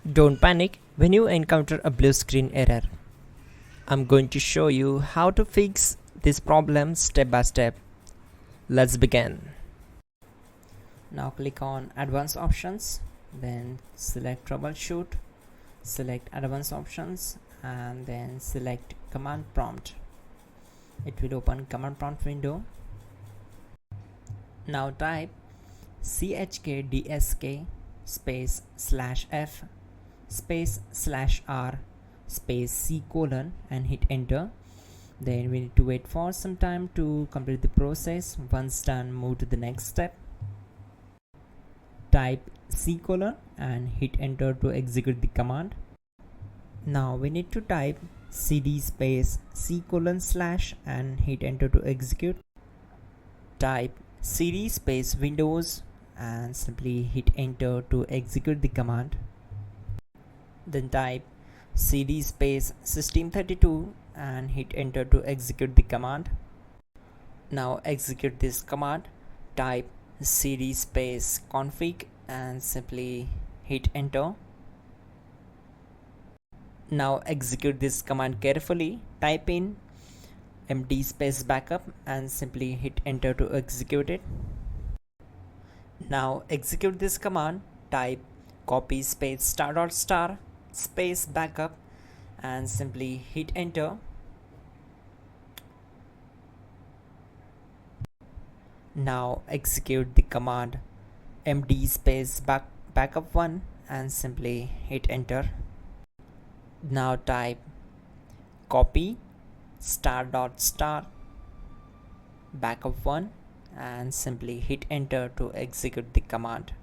Don't panic when you encounter a blue screen error. I'm going to show you how to fix this problem step by step. Let's begin. Now click on Advanced Options, then select Troubleshoot, select Advanced Options, and then select Command Prompt. It will open Command Prompt window. Now type chkdsk space /f space /r space c : and hit enter. Then we need to wait for some time to complete the process. Once done, move to the next step. Type c : and hit enter to execute the command. Now we need to type cd space c : / and hit enter to execute. Type cd space windows and simply hit enter to execute the command. Then type cd space system32 and hit enter to execute the command. Now execute this command. Type cd space config and simply hit enter. Now execute this command carefully. Type in md space backup and simply hit enter to execute it. Now execute this command. Type copy space *** space backup and simply hit enter. Now execute the command md space backup1 and simply hit enter. Now type copy *** backup1 and simply hit enter to execute the command.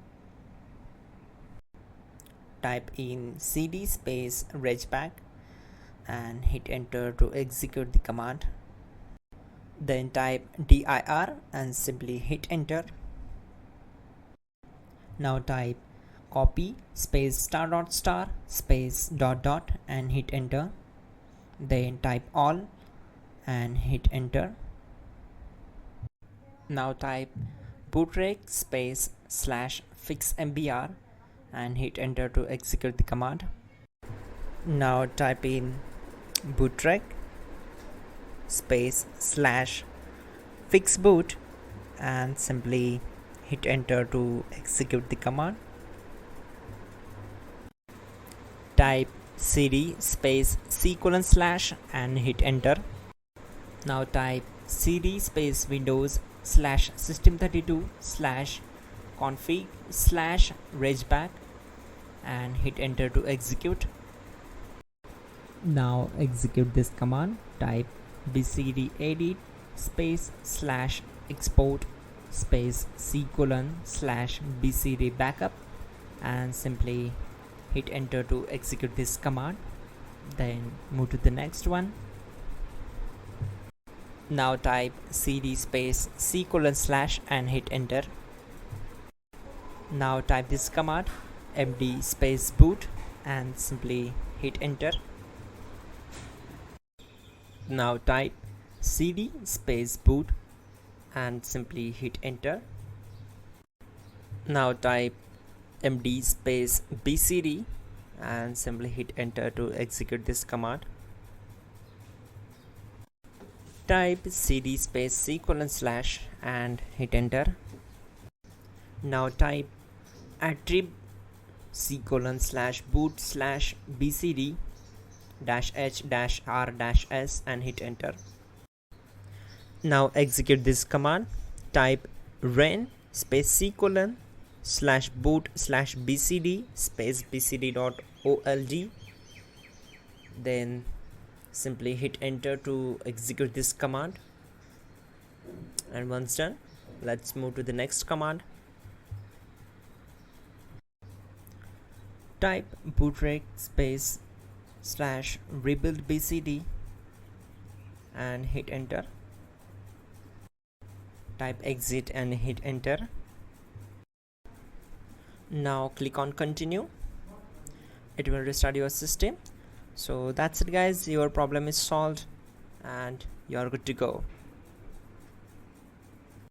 Type in cd space regback and hit enter to execute the command. Then type dir and simply hit enter. Now type copy space *** space ... and hit enter. Then type all and hit enter. Now type bootrec space /fixmbr and hit enter to execute the command. Now type in bootrec space /fixboot and simply hit enter to execute the command. Type cd space c : / and hit enter. Now type cd space windows /system32 /config /regback and hit enter to execute. Now execute this command. Type bcd edit space /export space c : /bcd backup and simply hit enter to execute this command. Then move to the next one. Now type cd space c : / and hit enter. Now type this command md space boot and simply hit enter. Now type cd space boot and simply hit enter. Now type md space bcd and simply hit enter to execute this command. Type cd space c : / and hit enter. Now type attrib c : / boot /bcd -h -r -s and hit enter. Now execute this command. Type ren space c : / boot /bcd space bcd.old. Then simply hit enter to execute this command. And once done, let's move to the next command. Type bootrec space /rebuild bcd and hit enter. Type exit and hit enter. Now click on continue. It will restart your system. So that's it guys, your problem is solved and you are good to go.